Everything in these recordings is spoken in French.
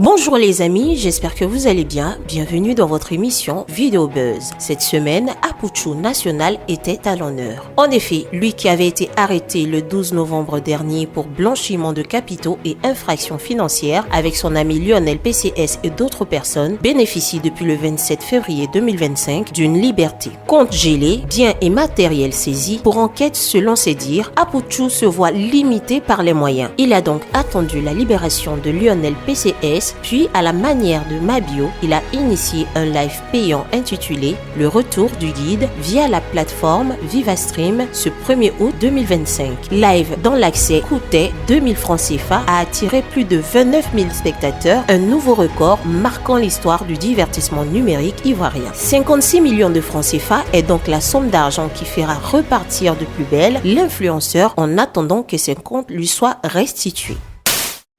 Bonjour les amis, j'espère que vous allez bien. Bienvenue dans votre émission Vidéo Buzz. Cette semaine, Apouchou National était à l'honneur. En effet, lui qui avait été arrêté le 12 novembre dernier pour blanchiment de capitaux et infractions financières avec son ami Lionel PCS et d'autres personnes, bénéficie depuis le 27 février 2025 d'une liberté. Compte gelé, biens et matériel saisis pour enquête selon ses dires, Apouchou se voit limité par les moyens. Il a donc attendu la libération de Lionel PCS. Puis, à la manière de Mabio, il a initié un live payant intitulé « Le retour du guide » via la plateforme VivaStream ce 1er août 2025. Live dont l'accès coûtait 2000 francs CFA a attiré plus de 29 000 spectateurs, un nouveau record marquant l'histoire du divertissement numérique ivoirien. 56 millions de francs CFA est donc la somme d'argent qui fera repartir de plus belle l'influenceur en attendant que ses comptes lui soient restitués.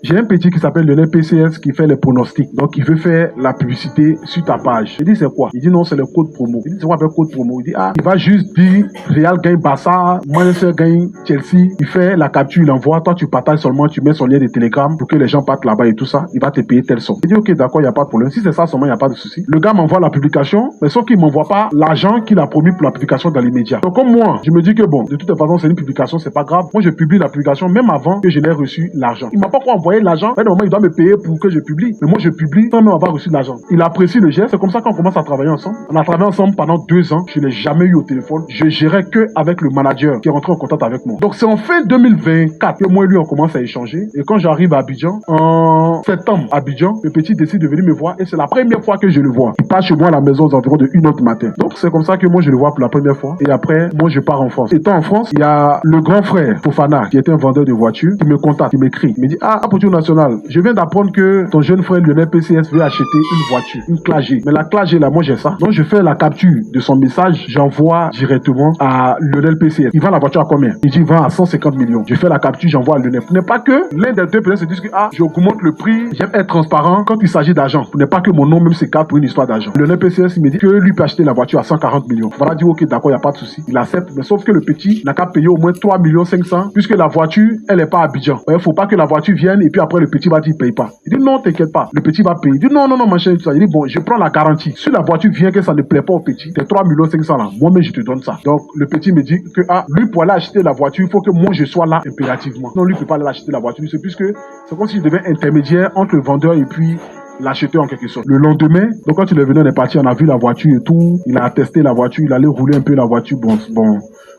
J'ai un petit qui s'appelle Lionel PCS qui fait les pronostics. Donc, il veut faire la publicité sur ta page. Je dis, c'est quoi? Il dit, non, c'est le code promo. Il dit, c'est quoi le code promo? Il dit, il va juste dire, Real gagne Barça, Manchester gagne Chelsea. Il fait la capture, il envoie. Toi, tu partages seulement, tu mets son lien de Telegram pour que les gens partent là-bas et tout ça. Il va te payer telle somme. Il dit, ok, d'accord, il n'y a pas de problème. Si c'est ça seulement, il n'y a pas de souci. Le gars m'envoie la publication, mais sauf qu'il m'envoie pas l'argent qu'il a promis pour la publication dans les médias. Donc, comme moi, je me dis que bon, de toute façon, c'est une publication, c'est pas grave. Moi, je publie la publication même avant que je n'ai reçu l'argent. Il m'a pas quoi envoyer l'argent. À un moment, il doit me payer pour que je publie. Mais moi, je publie sans même avoir reçu l'argent. Il apprécie le geste. C'est comme ça qu'on commence à travailler ensemble. On a travaillé ensemble pendant 2 ans. Je ne l'ai jamais eu au téléphone. Je gérais que avec le manager qui est rentré en contact avec moi. Donc, c'est en fin 2024 que moi et lui, on commence à échanger. Et quand j'arrive à Abidjan, en septembre, à Abidjan, le petit décide de venir me voir. Et c'est la première fois que je le vois. Il passe chez moi à la maison aux environs de 1h du matin. Donc, c'est comme ça que moi, je le vois pour la première fois. Et après, moi, je pars en France. Étant en France, il y a le grand frère, Fofana, qui était un vendeur de voitures, qui me contacte, qui m'écrit. Il me dit, Apouchou National, je viens d'apprendre que ton jeune frère Lionel PCS veut acheter une voiture, une Classe G. Mais la Classe G, là, moi, j'ai ça. Donc, je fais la capture de son message. J'envoie directement à Lionel PCS. Il vend la voiture à combien? Il dit, il vend à 150 millions. Je fais la capture, j'envoie à Lionel. Pour ne pas que l'un des deux peut-être se dise que, j'augmente le prix, j'aime être transparent quand il s'agit d'argent. Pour ne pas que mon nom même s'écarte pour une histoire d'argent. Lionel PCS, il me dit que lui peut acheter la voiture à 140 millions. Voilà, dit, ok, d'accord, il n'y a pas de souci. Il accepte. Mais sauf que le petit n'a qu'à payer au moins 3 500 000 puisque la voiture, elle n'est pas à Abidjan. Il ne faut pas que la voiture vienne et puis après le petit va dire, il paye pas. Il dit non, t'inquiète pas, le petit va payer. Il dit non, machin, tout ça. Il dit bon, je prends la garantie. Si la voiture vient que ça ne plaît pas au petit, tes 3 500 000 là, moi-même je te donne ça. Donc le petit me dit que lui pour aller acheter la voiture, il faut que moi je sois là impérativement. Non, lui ne peut pas aller acheter la voiture, c'est puisque c'est comme s'il devait intermédiaire entre le vendeur et puis l'acheter en quelque sorte. Le lendemain, donc quand il est venu, on est parti, on a vu la voiture et tout. Il a testé la voiture, il allait rouler un peu la voiture.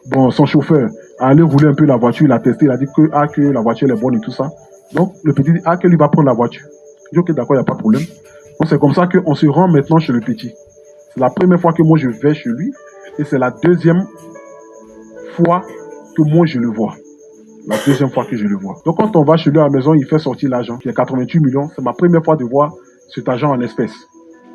Bon, son chauffeur a allé rouler un peu la voiture, il a testé, il a dit que la voiture elle est bonne et tout ça. Donc, le petit dit, que lui va prendre la voiture. Je dis, ok, d'accord, il n'y a pas de problème. Donc, c'est comme ça qu'on se rend maintenant chez le petit. C'est la première fois que moi, je vais chez lui. Et c'est la deuxième fois que moi, je le vois. La deuxième fois que je le vois. Donc, quand on va chez lui à la maison, il fait sortir l'argent. Il y a 88 millions. C'est ma première fois de voir cet argent en espèces.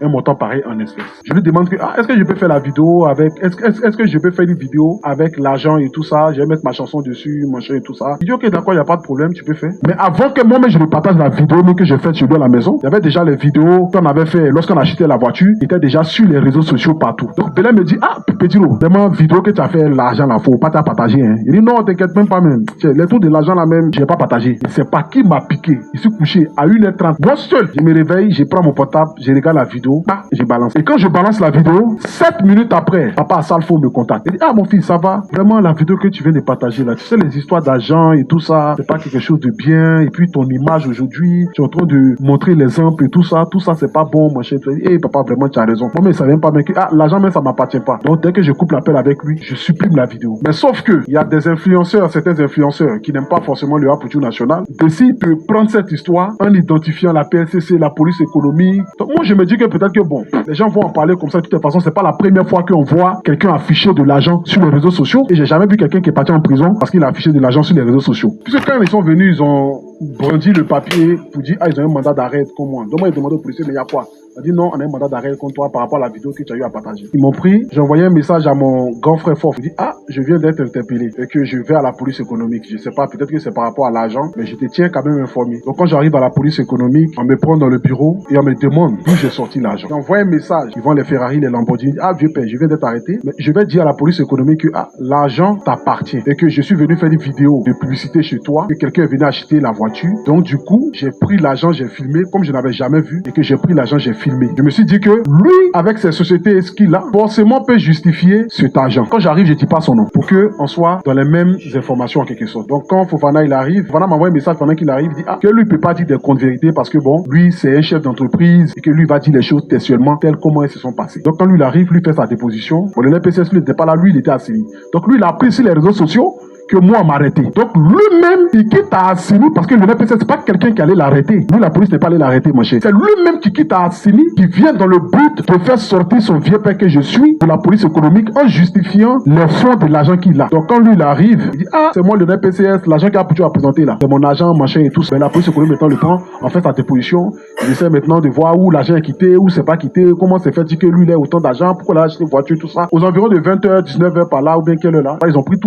Un montant pareil en espèces. Je lui demande que, est-ce que je peux faire la vidéo avec, est-ce que je peux faire une vidéo avec l'argent et tout ça, je vais mettre ma chanson dessus, machin et tout ça. Il dit, ok, d'accord, il n'y a pas de problème, tu peux faire. Mais avant que moi-même je lui partage la vidéo que j'ai faite chez lui à la maison, il y avait déjà les vidéos qu'on avait fait lorsqu'on achetait la voiture, qui étaient déjà sur les réseaux sociaux partout. Donc, Bélin me dit, petit lot, vraiment, vidéo que tu as fait, l'argent là, faut pas t'as partagé, hein. Il dit, non, t'inquiète même pas, même. Les tours de l'argent là même, je n'ai pas partagé. Je sais pas qui m'a piqué. Il s'est couché à 1h30. Moi seul, je me réveille, je prends mon portable, je regarde la vidéo. Je balance. Et quand je balance la vidéo, 7 minutes après, papa Salfo me contacte. Il dit, mon fils, ça va? Vraiment, la vidéo que tu viens de partager là, tu sais, les histoires d'argent et tout ça, c'est pas quelque chose de bien. Et puis ton image aujourd'hui, tu es en train de montrer l'exemple et tout ça, c'est pas bon, machin. Papa, vraiment, tu as raison. Moi, mais ça vient pas bien que, l'argent, même, ça m'appartient pas. Donc, dès que je coupe l'appel avec lui, je supprime la vidéo. Mais sauf que, il y a des influenceurs, certains influenceurs qui n'aiment pas forcément le Apouchou National, décident de prendre cette histoire en identifiant la PLCC, la police économique. Donc, moi, je me dis que peut-être que bon, les gens vont en parler comme ça de toute façon. C'est pas la première fois qu'on voit quelqu'un afficher de l'argent sur les réseaux sociaux. Et j'ai jamais vu quelqu'un qui est parti en prison parce qu'il a affiché de l'argent sur les réseaux sociaux. Puisque quand ils sont venus, ils ont brandi le papier pour dire, ils ont un mandat d'arrêt comme moi. Donc moi, ils demandaient au policier, mais il y a quoi? Il a dit non, on a un mandat d'arrêt contre toi par rapport à la vidéo que tu as eu à partager. Ils m'ont pris, j'ai envoyé un message à mon grand frère fort. Il dit, je viens d'être interpellé et que je vais à la police économique. Je sais pas, peut-être que c'est par rapport à l'argent, mais je te tiens quand même informé. Donc quand j'arrive à la police économique, on me prend dans le bureau et on me demande d'où j'ai sorti l'argent. J'ai envoyé un message, ils vont les Ferrari, les Lamborghini. Vieux père, je viens d'être arrêté, mais je vais dire à la police économique que l'argent t'appartient et que je suis venu faire une vidéo de publicité chez toi, que quelqu'un est venu acheter la voiture. voiture. Donc du coup, j'ai pris l'argent, j'ai filmé, comme je n'avais jamais vu, et que j'ai pris l'argent, j'ai filmé. Je me suis dit que lui, avec ses sociétés et ce qu'il a, forcément peut justifier cet argent. Quand j'arrive, je dis pas son nom, pour qu'on soit dans les mêmes informations en quelque sorte. Donc quand Fofana il arrive, Fofana m'envoie un message pendant qu'il arrive, il dit que lui peut pas dire des contre-vérités parce que bon, lui c'est un chef d'entreprise et que lui va dire les choses textuellement telles comment elles se sont passées. Donc quand lui il arrive, lui fait sa déposition. Bon, le NPCS lui n'était pas là, lui il était assis. Donc lui il a pris sur les réseaux sociaux que moi m'arrêter. Donc lui-même, il quitte à Assini parce que le NPC, c'est pas quelqu'un qui allait l'arrêter. Lui, la police n'est pas allée l'arrêter, mon cher. C'est lui-même qui quitte à Assini, qui vient dans le but de faire sortir son vieux père que je suis de la police économique en justifiant les fonds de l'argent qu'il a. Donc quand lui, il arrive, il dit, c'est moi le NPCS, l'argent qu'il a présenté là. C'est mon agent, machin et tout. Mais la police économique maintenant le prend, en fait sa déposition. Il essaie maintenant de voir où l'argent est quitté, où c'est pas quitté, comment c'est fait dire que lui, il a autant d'argent, pourquoi il a acheté une voiture, tout ça. Aux environs de 20h, 19h par là, ou bien quelle heure là. Ils ont pris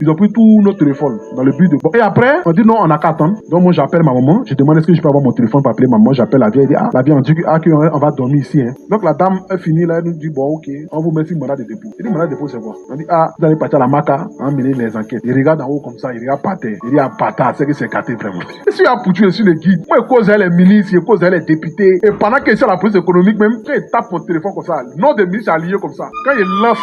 ils ont pris tout notre téléphone dans le but de... Bon. Et après, on dit non, on n'a qu'à attendre. Donc moi, j'appelle ma maman. Je demande est-ce que je peux avoir mon téléphone pour appeler maman. J'appelle la vieille. Elle dit, la vieille, on dit qu'on va dormir ici. Hein. Donc la dame, elle finit là, elle nous dit, bon, ok, on vous met sur mandat de dépôt. Elle dit, mandat de dépôt, c'est quoi? On dit, vous allez partir à la maca, mener les enquêtes. Il regarde en haut comme ça, il regarde par terre. Il dit, bâtard, c'est que c'est gâté vraiment. Je suis à Poutou, je suis le guide. Moi, je cause les milices, je cause les députés. Et pendant que c'est la police économique, même, quand il tape mon téléphone comme ça, nom des milices alliés comme ça, quand il lance,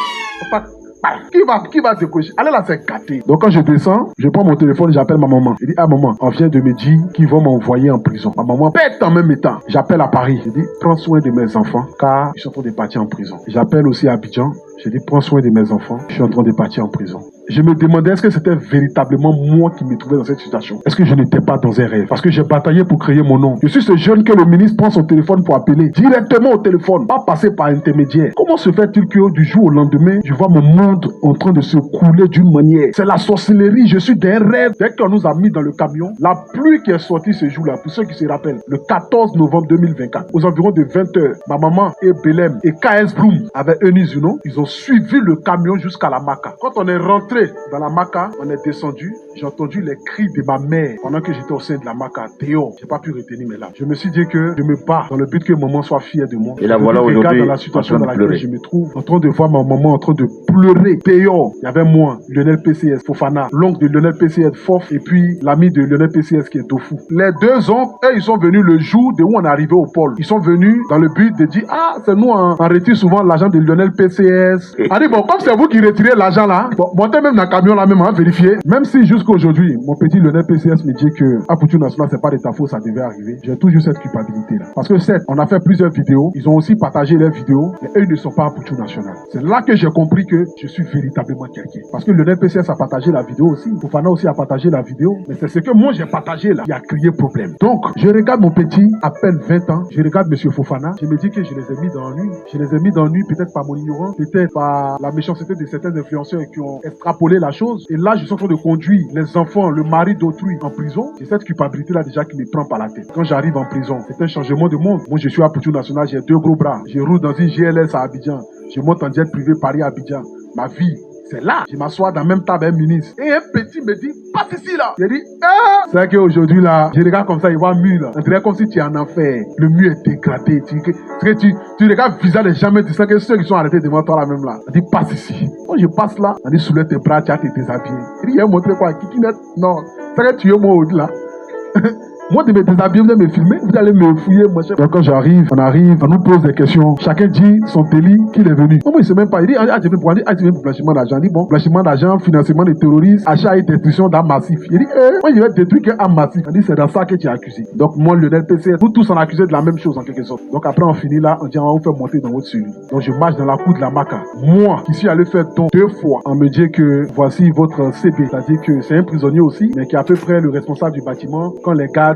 qui va se coucher? Allez là, c'est gâté. Donc quand je descends, je prends mon téléphone, j'appelle ma maman. Je dis, maman, on vient de me dire qu'ils vont m'envoyer en prison. Ma maman pète en même temps. J'appelle à Paris. Je dis, prends soin de mes enfants, car ils sont en train de partir en prison. J'appelle aussi à Abidjan. Je dis, prends soin de mes enfants, je suis en train de partir en prison. Je me demandais, est-ce que c'était véritablement moi qui me trouvais dans cette situation? Est-ce que je n'étais pas dans un rêve? Parce que j'ai bataillé pour créer mon nom. Je suis ce jeune que le ministre prend son téléphone pour appeler directement au téléphone, pas passer par intermédiaire. Comment se fait-il que du jour au lendemain, je vois mon monde en train de se couler d'une manière? C'est la sorcellerie, je suis d'un rêve. Dès qu'on nous a mis dans le camion, la pluie qui est sortie ce jour-là, pour ceux qui se rappellent, le 14 novembre 2024, aux environs de 20h, ma maman et Belém et KS Bloom avec Eunice Zuno, ils ont suivi le camion jusqu'à la Maca. Quand on est rentré dans la Maca, on est descendu, j'ai entendu les cris de ma mère pendant que j'étais au sein de la Maca. Théo, j'ai pas pu retenir mes larmes. Je me suis dit que je me bats dans le but que maman soit fière de moi. Et là voilà aujourd'hui, dans la situation dans laquelle je me trouve, en train de voir ma maman en train de pleurer. Théo, il y avait moi, Lionel PCS, Fofana, l'oncle de Lionel PCS, Fof, et puis l'ami de Lionel PCS qui est Tofu. Les deux oncles, ils sont venus le jour de où on est arrivé au pôle. Ils sont venus dans le but de dire, c'est nous, on retire souvent l'argent de Lionel PCS. On dit, bon, comme c'est vous qui retirez l'argent là, bon, montez même dans le camion là même, vérifier. Même si jusqu'à aujourd'hui, mon petit Lionel PCS me dit que à Poutou National, c'est pas de ta faute, ça devait arriver. J'ai toujours cette culpabilité là. Parce que certes, on a fait plusieurs vidéos, ils ont aussi partagé leurs vidéos, mais eux ils ne sont pas à Poutou National. C'est là que j'ai compris que je suis véritablement quelqu'un. Parce que Lionel PCS a partagé la vidéo aussi, Fofana aussi a partagé la vidéo, mais c'est ce que moi j'ai partagé là qui a créé problème. Donc, je regarde mon petit, à peine 20 ans, je regarde Monsieur Fofana, je me dis que je les ai mis dans l'ennui. Je les ai mis dans l'ennui peut-être par mon ignorance, peut-être par la méchanceté de certains influenceurs qui ont extrapolé la chose. Et là, je suis en train de conduire les enfants, le mari d'autrui en prison. C'est cette culpabilité-là déjà qui me prend par la tête. Quand j'arrive en prison, c'est un changement de monde. Moi, je suis à Poutou National, j'ai 2 gros bras. Je roule dans une GLS à Abidjan. Je monte en jet privé Paris à Abidjan. Ma vie, c'est là. Je m'assois dans la même table avec un ministre. Et un petit me dit, passe ici là. J'ai dit, c'est vrai qu'aujourd'hui là, je regarde comme ça, il voit un mur là. On dirait comme si tu es en enfer. Le mur est dégradé. Tu regardes le visage des gens, mais tu sais que ceux qui sont arrêtés devant toi là même là. On dit, passe ici. Quand je passe là, on dit, soulève tes bras, tu as tes déshabillés. Il dit, il a montré quoi? Kikinette? Non. C'est vrai que tu es moi au-delà. Moi, de me déshabiller, vous allez me filmer, vous allez me fouiller, mon cher. Donc, quand j'arrive, on nous pose des questions. Chacun dit son délit, qu'il est venu. Moi, il ne sait même pas. Il dit, tu viens pour blanchiment d'argent. Il dit, bon, blanchiment d'argent, financement des terroristes, achat et destruction d'armes massifs. Il dit, moi, je vais détruire qu'un arme massif. Il dit, c'est dans ça que tu es accusé. Donc, moi, Lionel PC, vous tous en accusés de la même chose, en quelque sorte. Donc, après, on finit là, on dit, on va vous faire monter dans votre cellule. Donc, je marche dans la cour de la Maca. Moi, qui suis allé faire don 2 fois, on me dit que voici votre CB. C'est-à-dire que c'est un prisonnier aussi, mais qui est à peu près le responsable du bâtiment quand les gardes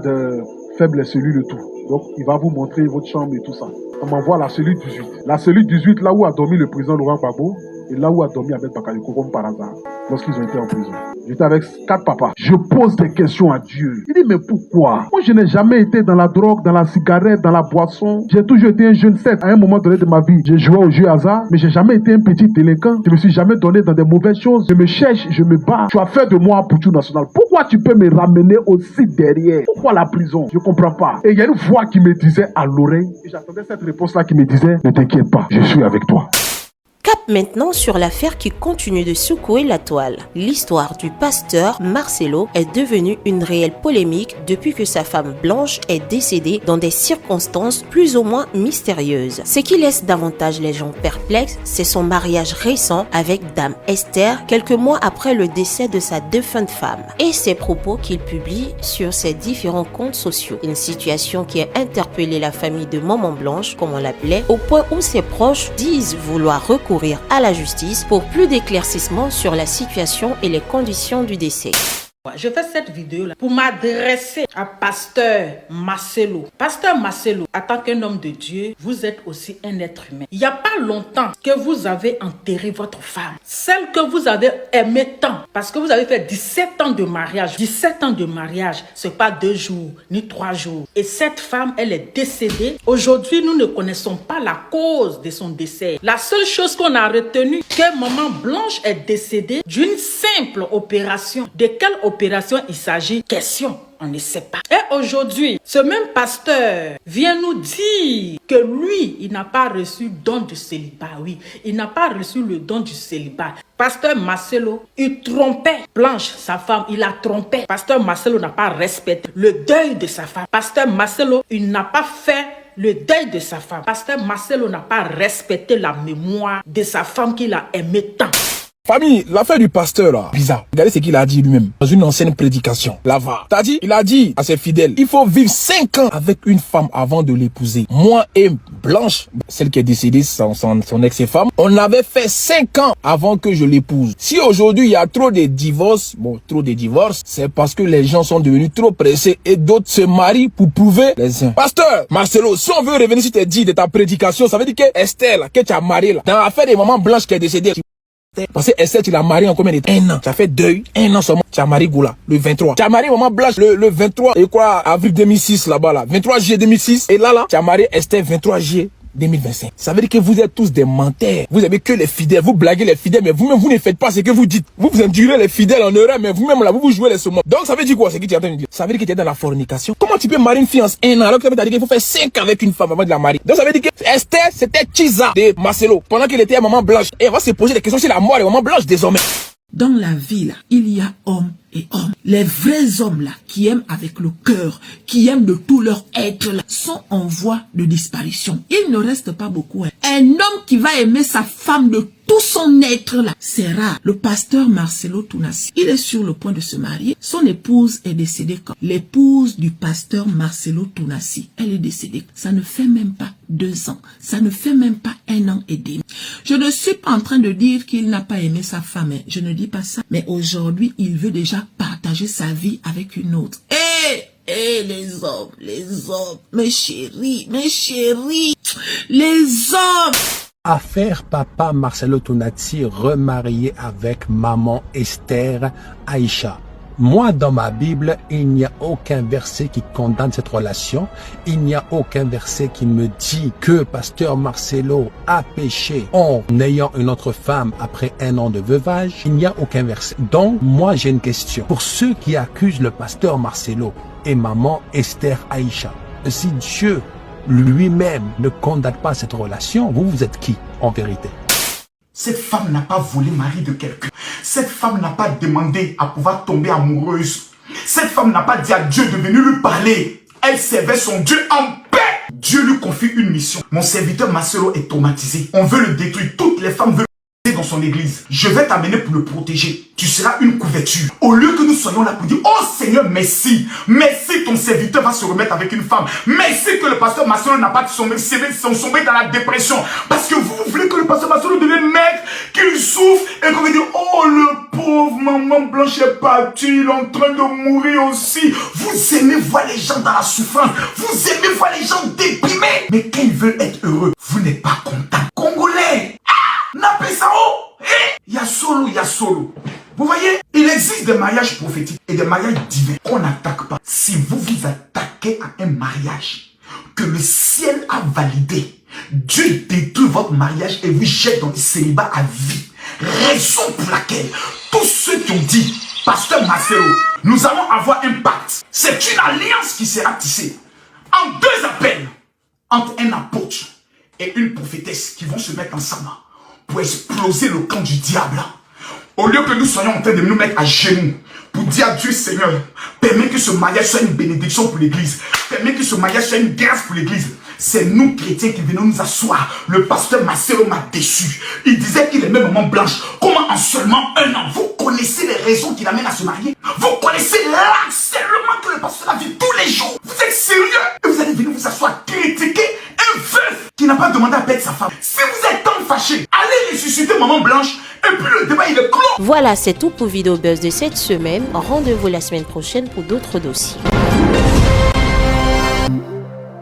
faible les cellules et tout. Donc, il va vous montrer votre chambre et tout ça. On m'envoie la cellule 18. La cellule 18, là où a dormi le président Laurent Gbagbo, et là où a dormi Ahmed Bakayoko, comme par hasard, lorsqu'ils ont été en prison. J'étais avec 4 papas. Je pose des questions à Dieu. Il dit, mais pourquoi? Moi, je n'ai jamais été dans la drogue, dans la cigarette, dans la boisson. J'ai toujours été un jeune 7. À un moment donné de ma vie, j'ai joué au jeu hasard, mais j'ai jamais été un petit délinquant. Je me suis jamais donné dans des mauvaises choses. Je me cherche, je me bats. Tu as fait de moi un Poutou National. Pourquoi tu peux me ramener aussi derrière? Pourquoi la prison? Je comprends pas. Et il y a une voix qui me disait à l'oreille, et j'attendais cette réponse-là qui me disait, ne t'inquiète pas, je suis avec toi. Cap maintenant sur l'affaire qui continue de secouer la toile. L'histoire du pasteur Marcelo est devenue une réelle polémique depuis que sa femme Blanche est décédée dans des circonstances plus ou moins mystérieuses. Ce qui laisse davantage les gens perplexes, c'est son mariage récent avec Dame Esther, quelques mois après le décès de sa défunte femme, et ses propos qu'il publie sur ses différents comptes sociaux. Une situation qui a interpellé la famille de Maman Blanche, comme on l'appelait, au point où ses proches disent vouloir recourir à la justice pour plus d'éclaircissements sur la situation et les conditions du décès. Je fais cette vidéo là pour m'adresser à Pasteur Marcelo. Pasteur Marcelo, en tant qu'un homme de Dieu, vous êtes aussi un être humain. Il n'y a pas longtemps que vous avez enterré votre femme. Celle que vous avez aimée tant. Parce que vous avez fait 17 ans de mariage. 17 ans de mariage, c'est pas 2 jours, ni 3 jours. Et cette femme, elle est décédée. Aujourd'hui, nous ne connaissons pas la cause de son décès. La seule chose qu'on a retenue, que Maman Blanche est décédée d'une simple opération. De quelle opération il s'agit? Question, on ne sait pas. Et aujourd'hui, ce même pasteur vient nous dire que lui, il n'a pas reçu don du célibat. Oui, il n'a pas reçu le don du célibat. Pasteur Marcelo, il trompait Blanche, sa femme, il la trompait. Pasteur Marcelo n'a pas respecté le deuil de sa femme. Pasteur Marcelo, il n'a pas fait le deuil de sa femme. Pasteur Marcelo n'a pas respecté la mémoire de sa femme qu'il a aimée tant. Famille, l'affaire du pasteur là, bizarre. Regardez ce qu'il a dit lui-même dans une ancienne prédication. Là-bas. Il a dit à ses fidèles, il faut vivre 5 ans avec une femme avant de l'épouser. Moi et Blanche, celle qui est décédée, son ex-femme, on avait fait 5 ans avant que je l'épouse. Si aujourd'hui il y a trop de divorces, c'est parce que les gens sont devenus trop pressés et d'autres se marient pour prouver les uns. Pasteur Marcelo, si on veut revenir sur tes dits de ta prédication, ça veut dire que Esther là, que tu as marié là, dans l'affaire des mamans Blanche qui est décédée, parce que Esther, tu l'as marié en combien de temps? 1 an. Tu as fait deuil, 1 an seulement. Tu as marié Goula, le 23. Tu as marié Maman Blanche le 23, et quoi, avril 2006 là-bas là. 23 juillet 2006. Et là, tu as marié Esther 23 juillet 2025. Ça veut dire que vous êtes tous des menteurs. Vous avez que les fidèles. Vous blaguez les fidèles, mais vous-même, vous ne faites pas ce que vous dites. Vous endurez les fidèles en erreur, mais vous-même là, vous jouez les saumons. Donc, ça veut dire quoi, ce que tu es en train de dire? Ça veut dire que tu es dans la fornication. Comment tu peux marier une fille en 1 an, alors que ça veut dire qu'il faut faire 5 ans avec une femme avant de la marier? Donc, ça veut dire que Esther, c'était Chiza de Marcelo, pendant qu'il était à Maman Blanche. Et on va se poser des questions sur la mort de Maman Blanche désormais. Dans la vie, là, il y a hommes et hommes. Les vrais hommes, là, qui aiment avec le cœur, qui aiment de tout leur être, là, sont en voie de disparition. Il ne reste pas beaucoup. Hein. Un homme qui va aimer sa femme de tout son être, là, c'est rare. Le pasteur Marcelo Tounassi, il est sur le point de se marier. Son épouse est décédée quand? L'épouse du pasteur Marcelo Tounassi, elle est décédée. Ça ne fait même pas 2 ans. Ça ne fait même pas 1 an et demi. Je ne suis pas en train de dire qu'il n'a pas aimé sa femme. Hein. Je ne dis pas ça. Mais aujourd'hui, il veut déjà partager sa vie avec une autre. Les hommes, mes chéris, les hommes. Affaire papa Marcelo Tounassi remarié avec maman Esther Aïcha. Moi, dans ma Bible, il n'y a aucun verset qui condamne cette relation. Il n'y a aucun verset qui me dit que pasteur Marcelo a péché en ayant une autre femme après 1 an de veuvage. Il n'y a aucun verset. Donc, moi, j'ai une question. Pour ceux qui accusent le pasteur Marcelo et maman Esther Aïcha, si Dieu lui-même ne condamne pas cette relation, vous êtes qui, en vérité? Cette femme n'a pas volé mari de quelqu'un. Cette femme n'a pas demandé à pouvoir tomber amoureuse. Cette femme n'a pas dit à Dieu de venir lui parler. Elle servait son Dieu en paix. Dieu lui confie une mission. Mon serviteur Marcelo est traumatisé. On veut le détruire. Toutes les femmes veulent dans son église. Je vais t'amener pour le protéger. Tu seras une couverture. Au lieu que nous soyons là pour dire, oh Seigneur, merci. Merci, ton serviteur va se remettre avec une femme. Merci que le pasteur Marcelo n'a pas sombré dans la dépression. Parce que vous voulez que le pasteur Marcelo devienne maigre, qu'il souffre et qu'on va dire, oh le pauvre maman Blanche est partie, il est en train de mourir aussi. Vous aimez voir les gens dans la souffrance. Vous aimez voir les gens déprimés. Mais quand ils veulent être heureux, vous n'êtes pas content. Congolais. Il y a solo. Vous voyez, il existe des mariages prophétiques et des mariages divins qu'on n'attaque pas. Si vous vous attaquez à un mariage que le ciel a validé, Dieu détruit votre mariage et vous jette dans le célibat à vie. Raison pour laquelle tous ceux qui ont dit, pasteur Marcelo, nous allons avoir un pacte. C'est une alliance qui sera tissée en 2 appels entre un apôtre et une prophétesse qui vont se mettre ensemble pour exploser le camp du diable. Au lieu que nous soyons en train de nous mettre à genoux pour dire à Dieu, Seigneur, permets que ce mariage soit une bénédiction pour l'église. Permets que ce mariage soit une grâce pour l'église. C'est nous, chrétiens, qui venons nous asseoir. Le pasteur Marcelo m'a déçu. Il disait qu'il aimait Maman Blanche. Comment en seulement 1 an, vous connaissez les raisons qui l'amènent à se marier? Vous connaissez l'harcèlement que le pasteur a vu tous les jours? Vous êtes sérieux? Et vous allez venir vous asseoir, critiquer un veuf qui n'a pas demandé à perdre sa femme. Si vous êtes tant fâché, allez ressusciter Maman Blanche. Et puis le débat, il est clos. Voilà, c'est tout pour Vidéo Buzz de cette semaine. Rendez-vous la semaine prochaine pour d'autres dossiers.